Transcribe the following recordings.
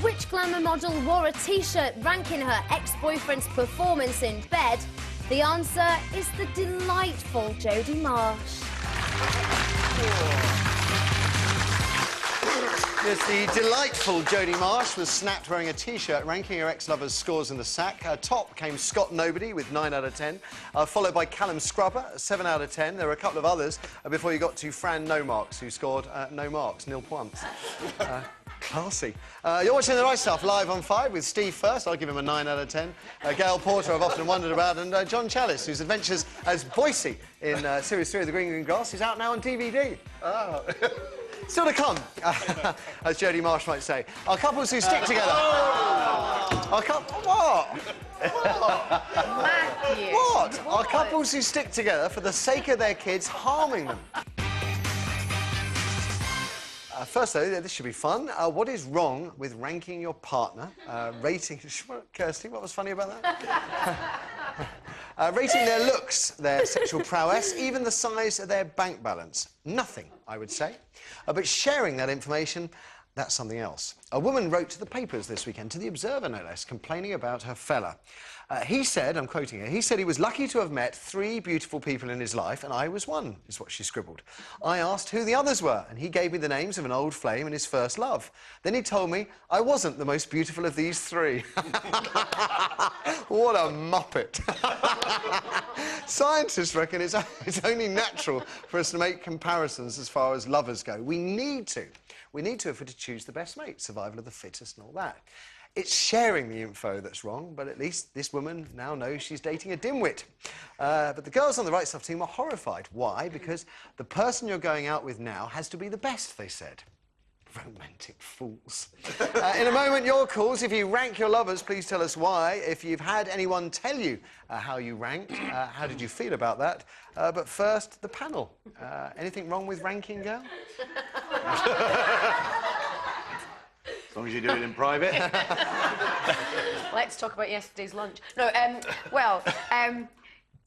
which glamour model wore a T-shirt ranking her ex-boyfriend's performance in bed? The answer is the delightful Jodie Marsh. Yes, the delightful Jodie Marsh was snapped wearing a T-shirt ranking her ex-lover's scores in the sack. Top came Scott Nobody with 9 out of 10, followed by Callum Scrubber, 7 out of 10. There were a couple of others before you got to Fran No Marks, who scored no marks, nil points. Classy. You're watching The Right Stuff live on 5 with Steve first. I'll give him a 9 out of 10. Gail Porter, I've often wondered about, and John Challis, whose adventures as Boise in Series 3 of The Green Grass is out now on DVD. Oh. Still to come, as Jodie Marsh might say. Are couples who stick together... Are what? Matthew. What? Are couples who stick together for the sake of their kids harming them? First, though, this should be fun. What is wrong with ranking your partner? Rating... Kirsty, what was funny about that? Rating their looks, their sexual prowess, even the size of their bank balance. Nothing, I would say. But sharing that information, that's something else. A woman wrote to the papers this weekend, to The Observer no less, complaining about her fella. He said, I'm quoting her, he said he was lucky to have met 3 beautiful people in his life, and I was one, is what she scribbled. I asked who the others were, and he gave me the names of an old flame and his first love. Then he told me I wasn't the most beautiful of these 3. What a muppet. Scientists reckon it's only natural for us to make comparisons as far as lovers go. We need to. We need to if we're to choose the best mate, survival of the fittest and all that. It's sharing the info that's wrong, but at least this woman now knows she's dating a dimwit. But the girls on the Right Stuff team are horrified. Why? Because the person you're going out with now has to be the best, they said. Romantic fools. In a moment, your calls. If you rank your lovers, please tell us why. If you've had anyone tell you how you ranked, how did you feel about that? But first, the panel. Anything wrong with ranking, girl? As long as you do it in private. Let's talk about yesterday's lunch. No,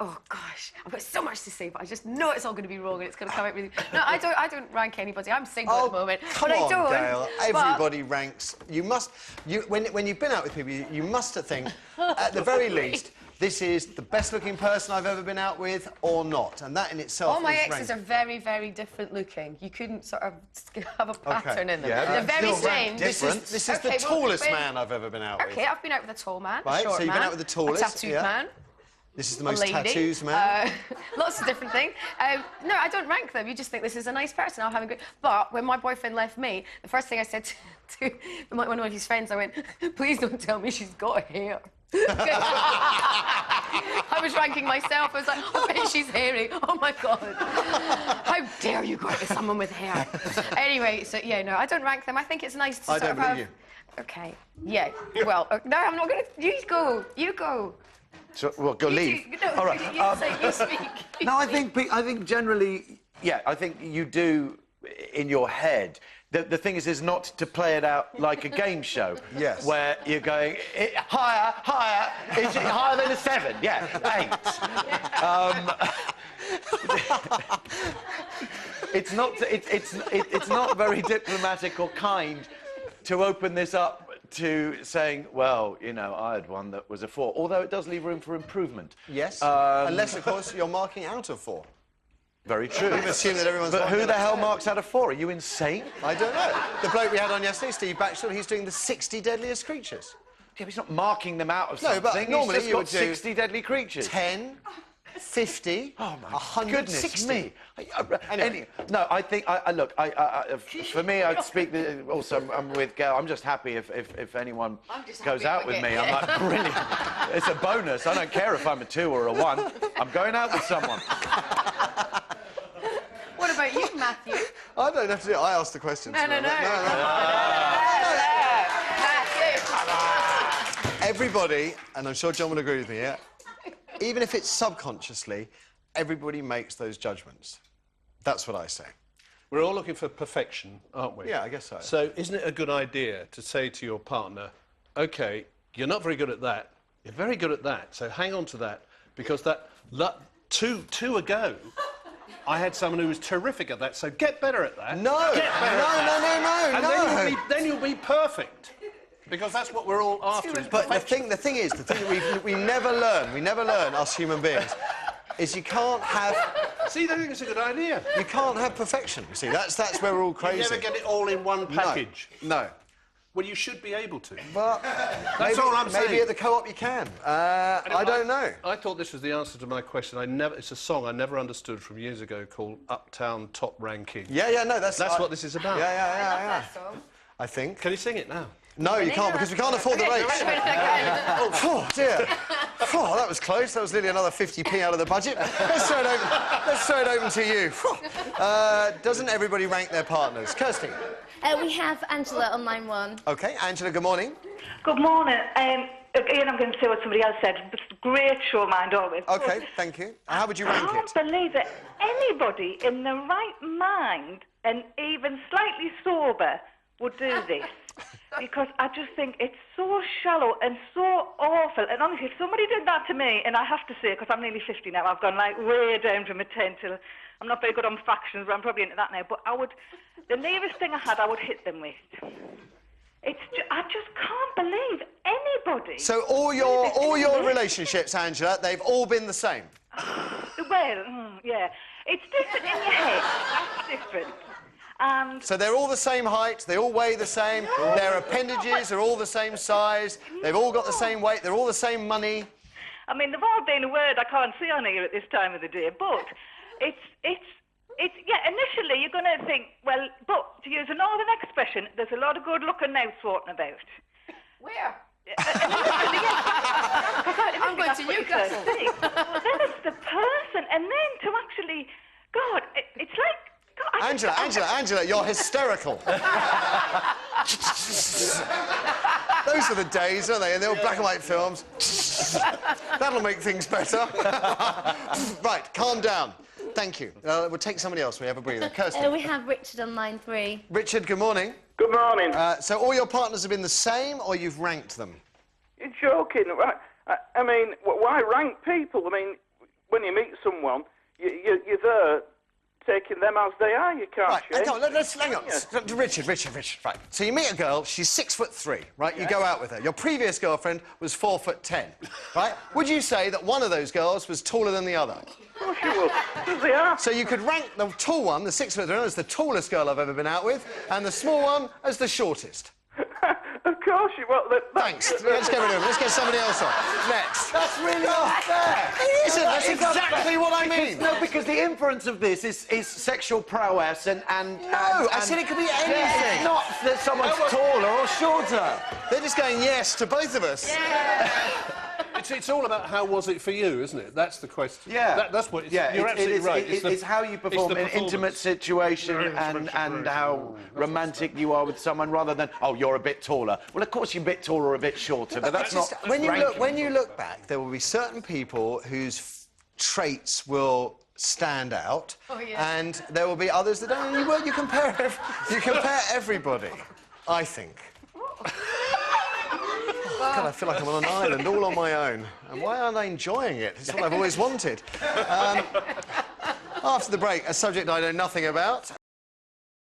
oh gosh, I've got so much to say, but I just know it's all going to be wrong and it's going to come out really... No, I don't rank anybody. I'm single at the moment. Come but on, I don't. Gail. Everybody ranks. You must... when you've been out with people, you must think, at the very least, this is the best-looking person I've ever been out with, or not, and that in itself all my is exes rank. are very, very different looking. You couldn't sort of have a pattern in them. Yeah, they're very strange. This is the tallest man I've ever been out with. OK, I've been out with a tall man, right, a short so you've man, been out with the tallest, a tattooed man. This is the most tattoos man. Lots of different things. No, I don't rank them. You just think this is a nice person. I'll have a good... But when my boyfriend left me, the first thing I said to one of his friends, I went, please don't tell me she's got hair. I was ranking myself. I was like, I bet she's hairy. Oh, my God. How dare you go out with someone with hair? Anyway, so, yeah, no, I don't rank them. I think it's nice to sort of have... I don't believe you. OK, yeah, well, no, I'm not going to... You go. You go. So, well, go leave. No, all right. You speak. No, I think generally, yeah, I think you do in your head. The thing is not to play it out like a game show. Yes. Where you're going higher, higher. Is it higher than a 7? Yeah, 8. It's not very diplomatic or kind to open this up to saying, well, you know, I had one that was a 4, although it does leave room for improvement. Yes, unless, of course, you're marking out of 4. Very true. We assume that everyone's... But who the hell marks out of 4? Are you insane? I don't know. The bloke we had on yesterday, Steve Batchelor, he's doing the 60 deadliest creatures. Yeah, but he's not marking them out of something. No, but normally he's just got 60 deadly creatures. 10, 50, oh my 160. Goodness me. Anyway. No, I think, look, for me, I'd speak, also, I'm with Gail, I'm just happy if anyone goes out with me. I'm like, brilliant. It's a bonus. I don't care if I'm a 2 or a 1. I'm going out with someone. What about you, Matthew? I don't have to do it. I asked the questions. No. Everybody, and I'm sure John will agree with me here, even if it's subconsciously, everybody makes those judgments. That's what I say. We're all looking for perfection, aren't we? Yeah, I guess so. So isn't it a good idea to say to your partner, OK, you're not very good at that, you're very good at that, so hang on to that, because that two ago, I had someone who was terrific at that, so get better at that. No, get better no. And then you'll be perfect. Because that's what we're all after. But the thing is, the thing that we never learn, us human beings, is you can't have... See, I think it's a good idea. You can't have perfection, you see. That's where we're all crazy. You never get it all in one package. No. Well, you should be able to. Well, that's all I'm saying. Maybe at the co-op you can. I don't know. I thought this was the answer to my question. It's a song I never understood from years ago called Uptown Top Ranking. Yeah, no, that's what this is about. Yeah. I think. Can you sing it now? No, you can't, because we can't afford the rates. Oh, dear. Oh, that was close. That was nearly another 50p out of the budget. Let's throw it open to you. Doesn't everybody rank their partners? Kirsty? We have Angela on line 1. OK, Angela, good morning. Good morning. Again, I'm going to say what somebody else said. It's a great show, mind always. OK, thank you. How would you rank it? I can't believe that anybody in the right mind and even slightly sober would do this. Because I just think it's so shallow and so awful. And honestly, if somebody did that to me, and I have to say, because I'm nearly 50 now, I've gone like way down from a 10 till... I'm not very good on fractions, but I'm probably into that now. But the nearest thing I had, I would hit them with. I just can't believe anybody... So all your relationships, Angela, they've all been the same? Well, yeah. It's different in your head. That's different. So they're all the same height, they all weigh the same, their appendages are all the same size, they've all got the same weight, they're all the same money. I mean, they've all been a word I can't see on here at this time of the day, but it's yeah, initially you're going to think, well, but to use a northern expression, there's a lot of good-looking now sorting about. Where? Initially, yes. I'm going to Newcastle. Then it's the person, and then to actually, God, it's like... God, Angela, you're hysterical. Those are the days, aren't they? And they're all black and white films. That'll make things better. Right, calm down. Thank you. We'll take somebody else. We have a breather. Kirsty. We have Richard on line 3. Richard, good morning. Good morning. So all your partners have been the same, or you've ranked them? You're joking, right? I mean, why rank people? I mean, when you meet someone, you're there taking them as they are. You can't change. Right, let's hang on. Richard, right. So you meet a girl, she's 6'3", right? You go out with her. Your previous girlfriend was 4'10", right? Would you say that one of those girls was taller than the other? Of course you will, because they are. So you could rank the tall one, the 6'3", as the tallest girl I've ever been out with, and the small one as the shortest. Of course you will. Thanks. Let's get rid of him. Let's get somebody else on. Next. That's really unfair. It isn't. That's exactly what I mean. No, because the inference of this is sexual prowess and... No, I said it could be anything. Yeah, it's not that someone's taller or shorter. They're just going yes to both of us. Yeah. It's all about how was it for you, isn't it? That's the question. Yeah. That's what... Yeah, you're absolutely right. It's how you perform in an intimate situation and how romantic you are with someone, rather than, oh, you're a bit taller. Well, of course you're a bit taller or a bit shorter, but that's not when you look back, there will be certain people whose traits will stand out, and there will be others that don't. You compare everybody, I think. God, I feel like I'm on an island all on my own. And why aren't I enjoying it? It's what I've always wanted. After the break, a subject I know nothing about.